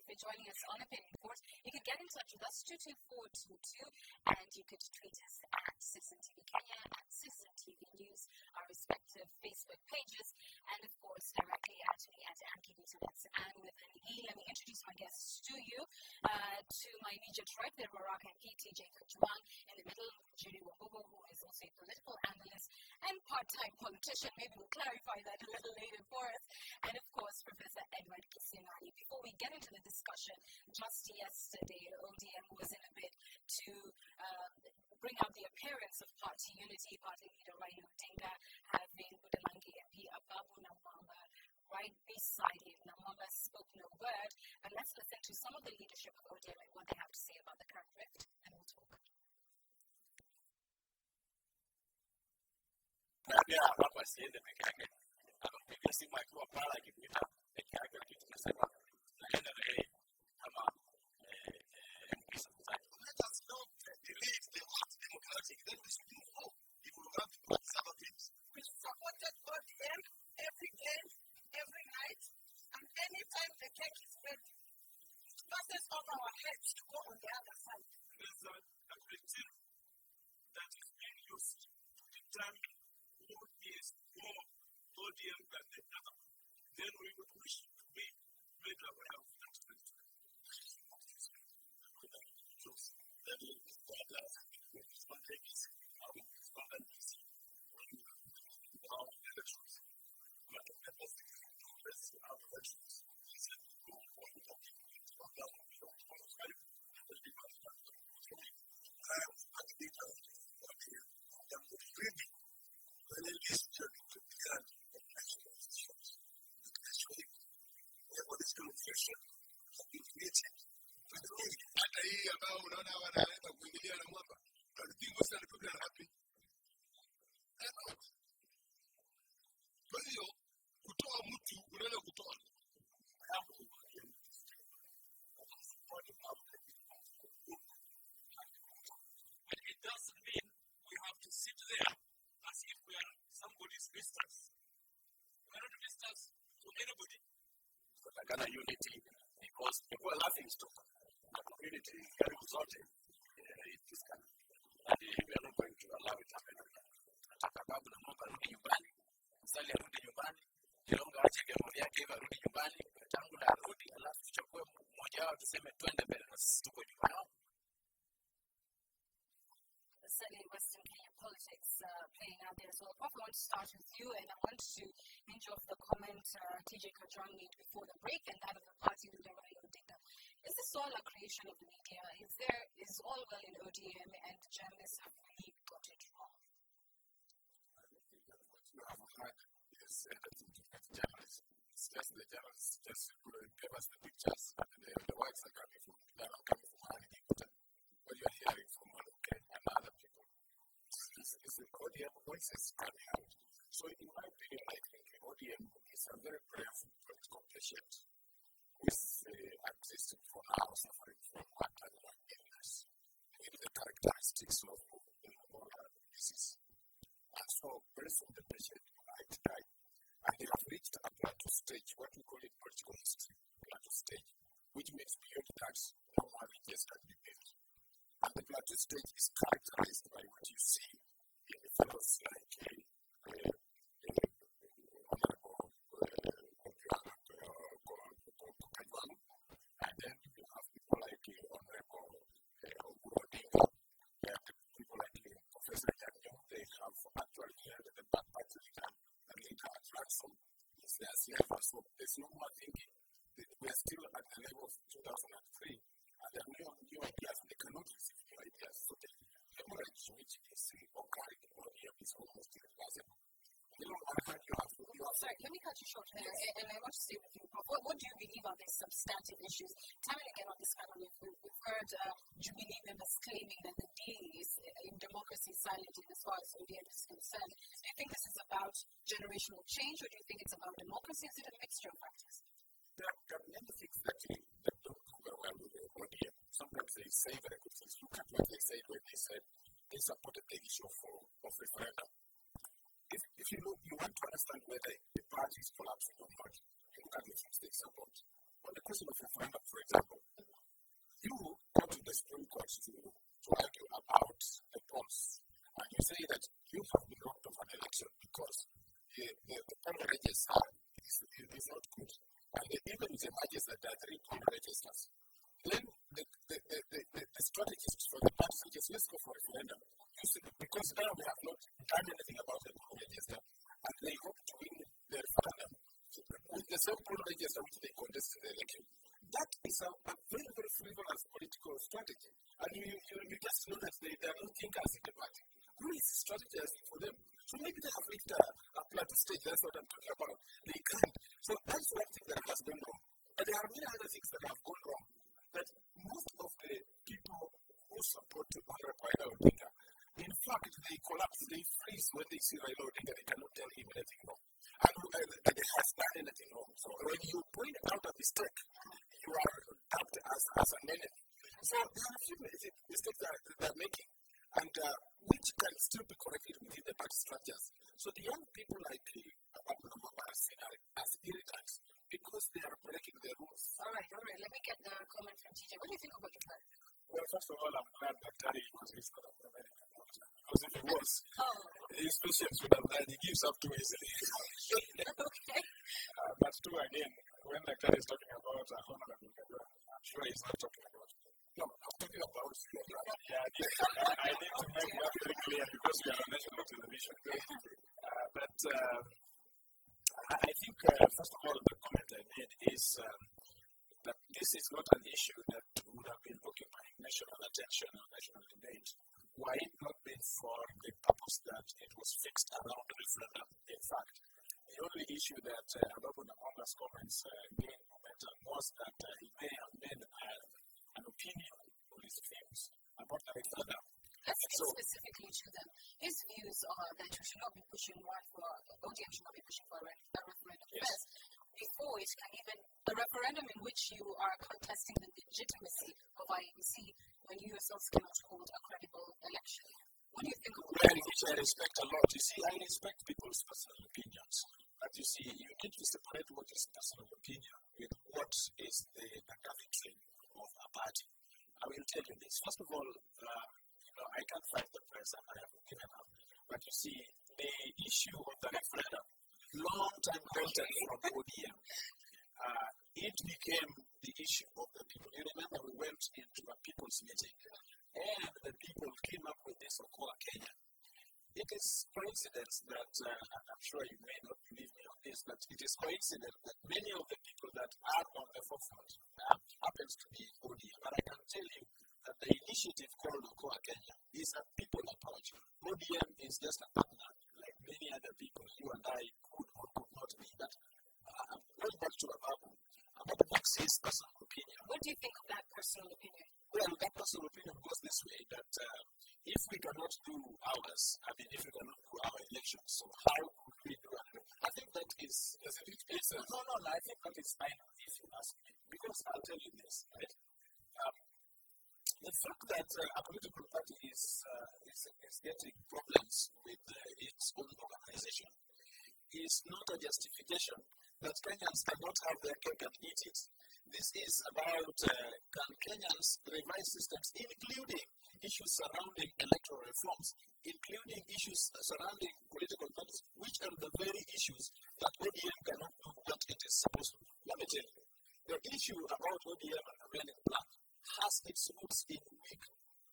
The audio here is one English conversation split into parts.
for joining us on Opinion Court. You could get in touch with us, 22422, and you could tweet us at Citizen TV Kenya and Citizen TV News, our respective Facebook pages, and of course, directly at me at Anki Vitamins. And with an E, let me introduce my guests to you. To my immediate right, there are Rock and TJ Kajwang. In the middle, Judy Wambugo, who is also a political analyst and part-time politician. Maybe we'll clarify that a little later for us. And of course, Professor Edward Kisinani. Before we get into the discussion, just yesterday, ODM was in a bid to bring out the appearance of party unity. Party leader Raila Odinga having Budalangi MP Ababu Namwamba right beside him. Namwamba spoke no word, but let's listen to some of the leadership of ODM and what they have to say about the current rift, and we'll talk. Hapa siende peke yake. Anapiga simu akiwa pala akipita peke yake, lakini tunasema naenda na yeye kama mkisa mzaki. Let us not delete the most democratic. Then we should move on. If we want to do some things. We supported ODM every day, every night, and anytime the cake is ready, it passes over our heads to go on the other side. There's a criterion that is being used to determine who is more ODM than the other. Then we would wish to be made aware of that. Hata hii ambao unaona wanaleta kuingilia na mwamba, alipigwa sana people are happy. Kwa hiyo kutoa mtu unaenda kutoa. And it doesn't mean we have to sit there as if we are somebody's visitors. We are not visitors to anybody. Tunatakana unity because people are laughing stock. Unity is very resulting in this country. And we are not going to allow it to happen. Nataka babu na mama arudi nyumbani, Msali arudi nyumbani, Kilonga ache gemoni yake hivi arudi nyumbani, tangu na arudi, alafu tuchukue mmoja wao tuseme twende mbele na sisi tuko nyuma yao. Certainly Western Kenya politics playing out there as well. Prof, I want to start with you, and I want to hinge off the comment TJ Kajwang made before the break and that of the party leader Raila Odinga. Is this all a creation of the media? Is all well in ODM and the journalists have really got it wrong? I don't think that what you have heard is anything to the journalists. It's just the journalists just gave us the pictures and the words are coming from Hani. What you are hearing from Maluke and other people is the ODM voices coming out. So in my opinion, I think ODM is a very brave political patient who is existing for now, suffering from underlying illness, with the characteristics of oral disease. And so, based on the patient, might die. And they have reached a plateau stage, what we call in political history, plateau stage, which means beyond that, no more religious can be built. And the plateau stage is characterized by what you see in the fellows like Honorable Kajwang, and then you have people like Honorable Odinga, and people like Professor Yanyo. They have actually held the back party leader and leader at ransom. It's their slavery. So there's no more thinking. We are still at the level of 2003, and there are new ideas, and they cannot receive new ideas. So the hemorrhage which is occurring in ODM is almost irreversible. Sorry, let me cut you short there, and I want to stay with you. What do you believe are the substantive issues? Time and again on this panel, we've heard Jubilee members claiming that the deal is in democracy silent as far as ODM is concerned. Do you think this is about generational change, or do you think it's about democracy? Is it a mixture of factors? There are many things that don't go very well with the ODM. Sometimes they say very good things. Look at what they said when they said they supported the issue of referendum. If you look, you want to understand whether the party is collapsing or not, you look at the things they support. on the question of referendum, for example, you go to the Supreme Court to argue about the polls, and you say that you have been robbed of an election because the poll register is not good. And even with the emerges that there are 3 poll registers, then the strategists for the party suggest let's go for referendum. Because now we have not done anything about the poll register, and they hope to win the referendum with the same poll register which they contest in the election. That is a very, very frivolous political strategy. And you just know that they are not thinkers in the party. Who is strategizing for them? So maybe they have reached a plateau stage. That's what I'm talking about. They can't. So that's one thing that has gone wrong. But there are many other things that have gone wrong. That most of the people who support Honorable Raila Odinga, in fact, they collapse, they freeze when they see Raila Odinga. They cannot tell him anything wrong. And that he has done anything wrong. So when you point out a mistake, you are dubbed as an enemy. So there are a few mistakes that they're making, and which can still be corrected within the party structures. So the young people like are seen as irritants because they are breaking the rules. All right. Let me get the comment from TJ. What do you think about that? Well, first of all, I'm glad that Tari was his sort of American doctor. Because if he was, his patients would have died. He gives up too easily. Okay. But too, again, when the guy is talking about honorable, I'm sure he's not talking about. No, I'm talking about. Yeah, I need to make that very clear because we are on national television. But I think, first of all, the comment I made is that this is not an issue that would have been occupying national attention or national debate. Why it not been for the purpose that it was fixed around the referendum? In fact, the only issue that Honorable Namonga's comments gained momentum was that he may have made an opinion on his views about the referendum. Let's get specifically to them. His views are that you should not be pushing ODM should not be pushing for a referendum first, before it can even, a referendum in which you are contesting the legitimacy of IEBC when you yourselves cannot hold a credible election. What do you think of that? Well, which I respect a lot. You see, I respect people's personal opinions. But you see, you need to separate what is personal opinion with what is the doctrine of a party. I will tell you this. First of all, I can't fight the press and I have given up. But you see, the issue of the referendum, long time content from ODM, it became the issue of the people. You remember we went into a people's meeting and the people came up with this Okoa Kenya. It is coincidence that, and I'm sure you may not believe me on this, but it is coincidence that many of the people that are on the forefront happens to be ODM. But I can tell you that the initiative called Okoa Kenya is a people approach. ODM is just a partner, like many other people. You and I could or could not be. But going back to Ababu makes his personal opinion. What do you think of that personal opinion? Well, that personal opinion goes this way, that if we cannot do ours, if we cannot do our elections, so how could we do it? I think that is, no, I think that is fine if you ask me. Because I'll tell you this, right? The fact that a political party is getting problems with its own organization is not a justification that Kenyans cannot have their cake and eat it. This is about can Kenyans revise systems, including issues surrounding electoral reforms, including issues surrounding political parties, which are the very issues that ODM cannot do what it is supposed to do. Let me tell you, the issue about ODM and the Running Plan has its roots in weak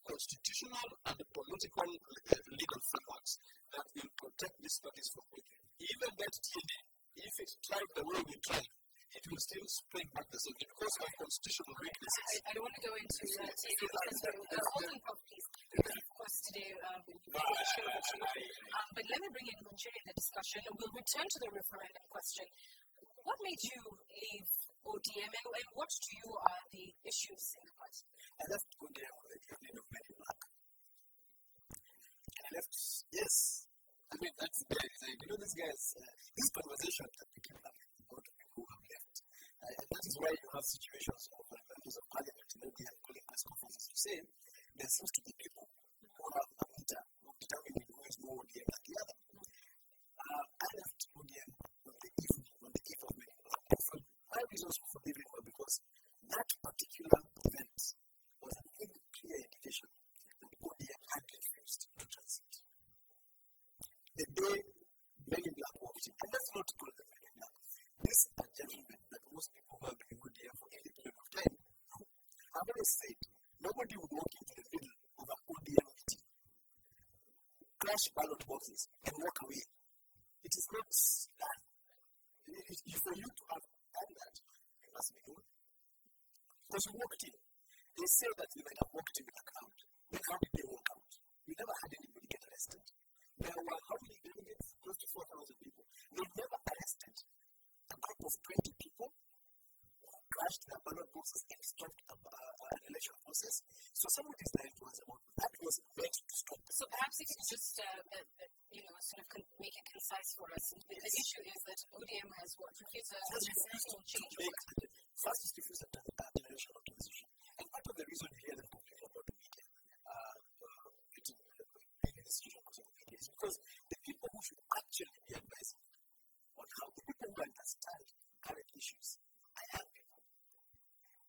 constitutional and political legal frameworks that will protect these parties from weakening. Even that TNA, if it tried the way we tried, it will still spring back the same because of constitutional weaknesses. I don't want to go into that. Hold on, please. Of course, today we'll be but let me bring in Nigeria in the discussion. We'll return to the referendum question. What made you leave ODM and what to you are the issues in the party? I left ODM with the evening of Many Black. I left, yes. That's the guy. These guys, this conversation that became having about people who have left. And that is why you have situations of members of parliament in ODM calling press conferences to say there seems to be people who have a meter who determine who is more ODM than the other. I left ODM on the eve of Many Black. My reasons for leaving were because office and walk away. It is not done. For you to have done that, you must be known. Because you walked in. They say that they might have walked in with a crowd. Then how did they walk out? We never had anybody get arrested. There were how many delegates? Close to 4,000 people. They never arrested a group of 20 people who crashed their ballot boxes and stopped an election process. So somebody's life was about that was meant to stop. So perhaps if you could just sort of make it concise for us. The issue is that ODM has refused to change. First is refused to generation authorization. And part of the reason you hear them complain about the media, making a decision because of the media, is because the people who should actually be advising on how the people who understand current issues are young people.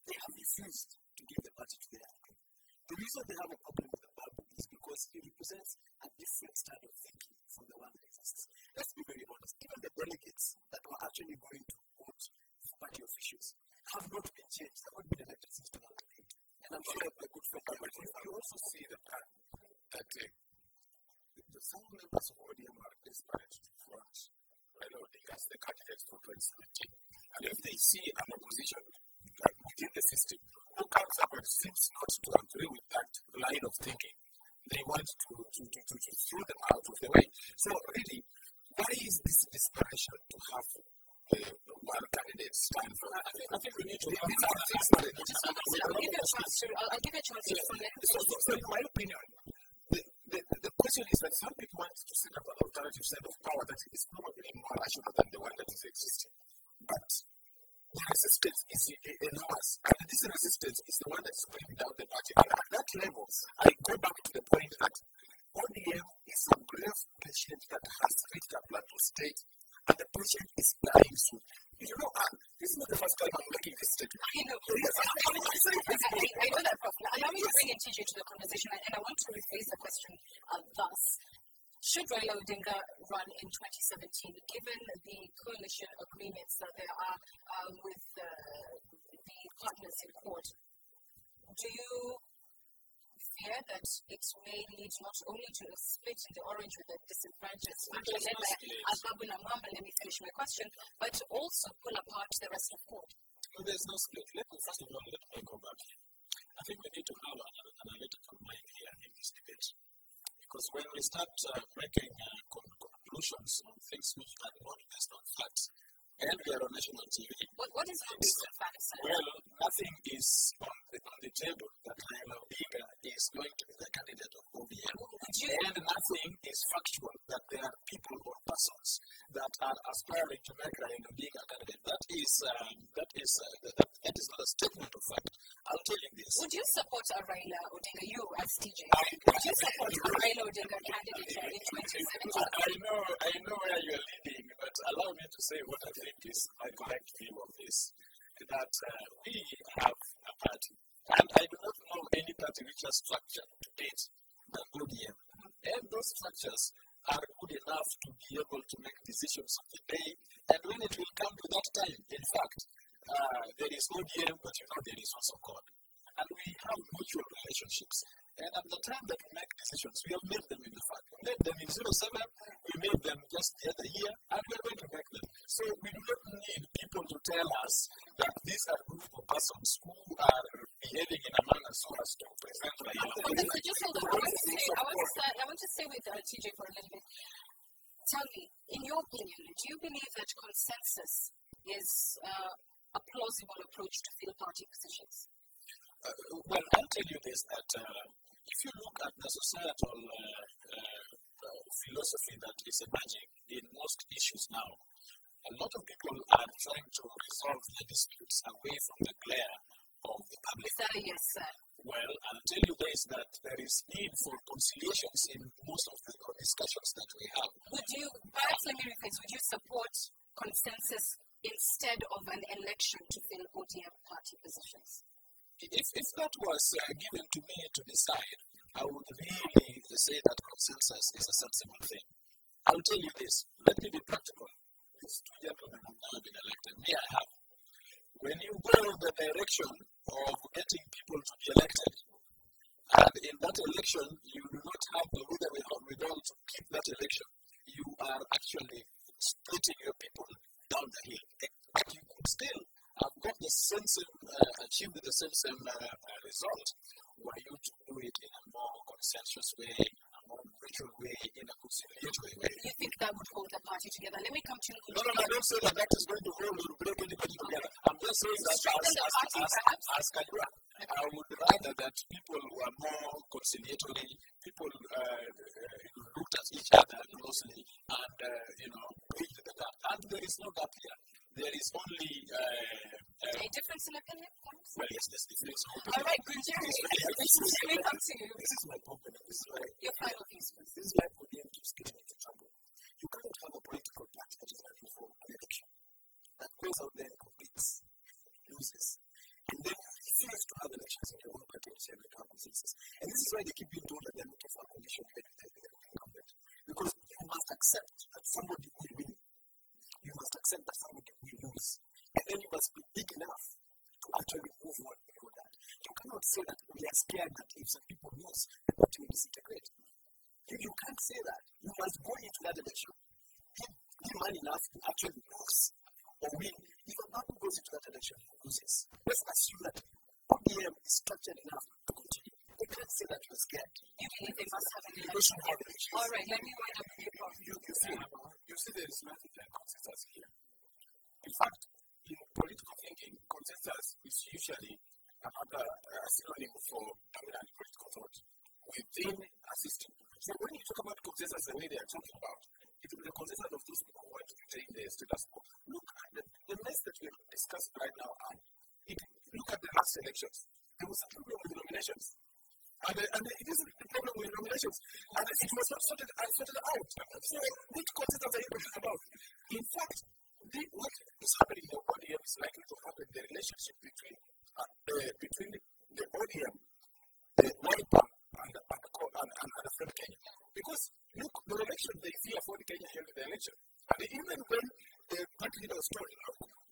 They have refused to give the party to the young people. The reason they have a problem with the Bible is because it represents a different style of thinking from the one that exists. Let's be very honest. Even the delegates that were actually going to vote for party officials have not been changed. They have not been elected since 2008. And I'm sure my good friend, but you also see the fact that the full members of ODM are desperate to front as the candidates for 2017. And if they see an opposition within the system who comes up and seems not to agree with that line of thinking, they want to throw them out of the way. So really, why is this desperation to have one candidate stand for? I think we need to have things that I'll give you a chance to explain. So in my opinion, the question is that some people want to set up an alternative set of power that is probably more rational than the one that is existing. But the resistance is enormous, and this resistance is the one that is bringing down the party. And at that level, I go back to the point that ODM is a grave patient that has reached a plateau state, and the patient is dying soon. You know, this is not the first time I'm making this statement. I know. I know that, Prof. Allow me to bring in TJ to the conversation, and I want to rephrase the question thus. Should Raila Odinga run in 2017, given the coalition agreements that there are with the partners in court? Do you fear that it may lead not only to a split in the orange with the disenfranchised faction led by Ababu Namwamba, let me finish my question, but also pull apart the rest of court? No, there's no split. First of all, let me go back here. I think we need to have an analytical mind here in this debate. Because when we start making conclusions on things which are not based on facts, and we are on national TV. What is not based on facts? Well, nothing is on the table that Raila Odinga is going to be the candidate of ODM. And nothing is factual that there are people or persons that are aspiring to make Raila Odinga a candidate. That is not a statement of fact. I'll tell you this. Would you support a Raila Odinga, you as TJ? Would you support a Raila Odinga candidate in 2017? I know where you're leading, but allow me to say what I think is my correct view of this. That we have a party, and I do not know any party which has structure to date than ODM. And those structures are good enough to be able to make decisions of the day, and when it will come to that time, in fact, there is ODM, but there is also God. And we have mutual relationships. And at the time that we make decisions, we have made them in the fact. We made them in 07, we made them just the other year, and we're going to make them. So we do not need people to tell us that these are a group of persons who are behaving in a manner so as to present Raila. Just hold on. I want to stay with TJ for a little bit. Tell me, in your opinion, do you believe that consensus is a plausible approach to fill party positions? Well, I'll tell you this, that if you look at the societal philosophy that is emerging in most issues now, a lot of people are trying to resolve the disputes away from the glare of the public. Yes, sir. Well, I'll tell you this, that there is need for conciliations in most of the discussions that we have. Perhaps let me rephrase, would you support consensus instead of an election to fill ODM party positions? If that was given to me to decide, I would really say that consensus is a sensible thing. I'll tell you this. Let me be practical. These two gentlemen have now been elected. Me, I have. When you go the direction of getting people to be elected, and in that election, you do not have whether we don't keep that election. You are actually splitting your people down the hill. But you could still have got the same achieved the same result were you to do it in a more consensuous way, a more mutual way, in a conciliatory way. You think that would hold the party together? Let me come to you. No, I don't say that is going to hold or break anybody together. I'm just saying that as Kajua, I would rather that people who are more conciliatory, people looked at each other closely and, bridged the gap. And there is no gap here. There is only a difference in opinion? Well, yes, there's difference. All right, Gunjiri, let me come to you. This is my problem. This is why your final views. This is why ODM keeps getting into trouble. You cannot have a political party that is running for an election that goes out there and competes, loses, and then refuse to have elections in their own party and share the consensus. And this is why they keep being told that they're looking for a coalition with the incumbent. Because you must accept that somebody will win. You must accept that somebody will lose. And then you must be big enough to actually move on beyond that. You cannot say that we are scared that if some people lose, the party will disintegrate. You can't say that. You must go into that election. Be man enough to actually lose or win. If a party goes into that election and loses, let's assume that ODM is structured enough to continue. They can't say that you're scared. You believe they must have an They election? should have elections. All right, let me wind up with you. You see, there is nothing like consensus here. In fact, in political thinking, consensus is usually another synonym for dominant political thought within a system. So when you talk about consensus the way they are talking about, it will be the consensus of those people who want to retain the status quo. Look at the mess that we are discussing right now. Look at the last elections. There was a problem with the nominations. And it is the problem with nominations. And it was not sorted out. So which consensus are you talking about? In fact, what is happening in the ODM is likely to happen. The relationship between the ODM, the Wiper, and the Front Kenya. Because look, the election, they fear for Kenya held the election. And even when the party leader was told,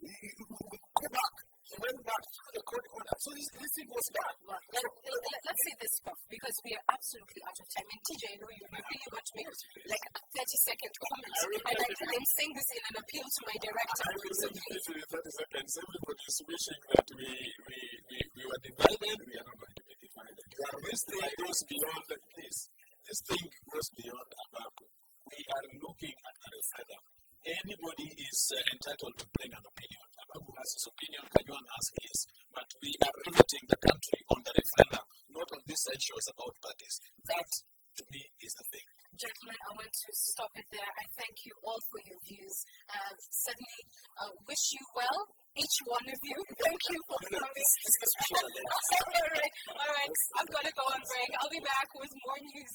go back, he went back to the court order. So this thing was done. Let's say this, Prof, because we are absolutely out of time. And TJ, I know you really want to make like a 30-second comment. And I'm saying this in an appeal to my director. I will say this in 30 seconds. Everybody is wishing that we were divided. We are not going to be divided. This thing goes beyond this. This thing goes beyond about. We are looking at a referendum. Anybody is entitled to bring an opinion. Ababu has his opinion, Kanyuan has his. But we are riveting the country on the referendum, not on these side shows about parties. That, to me, is the thing. Gentlemen, I want to stop it there. I thank you all for your views. Certainly wish you well, each one of you. Thank you for coming. All right. I'm going to go on break. I'll be back with more news.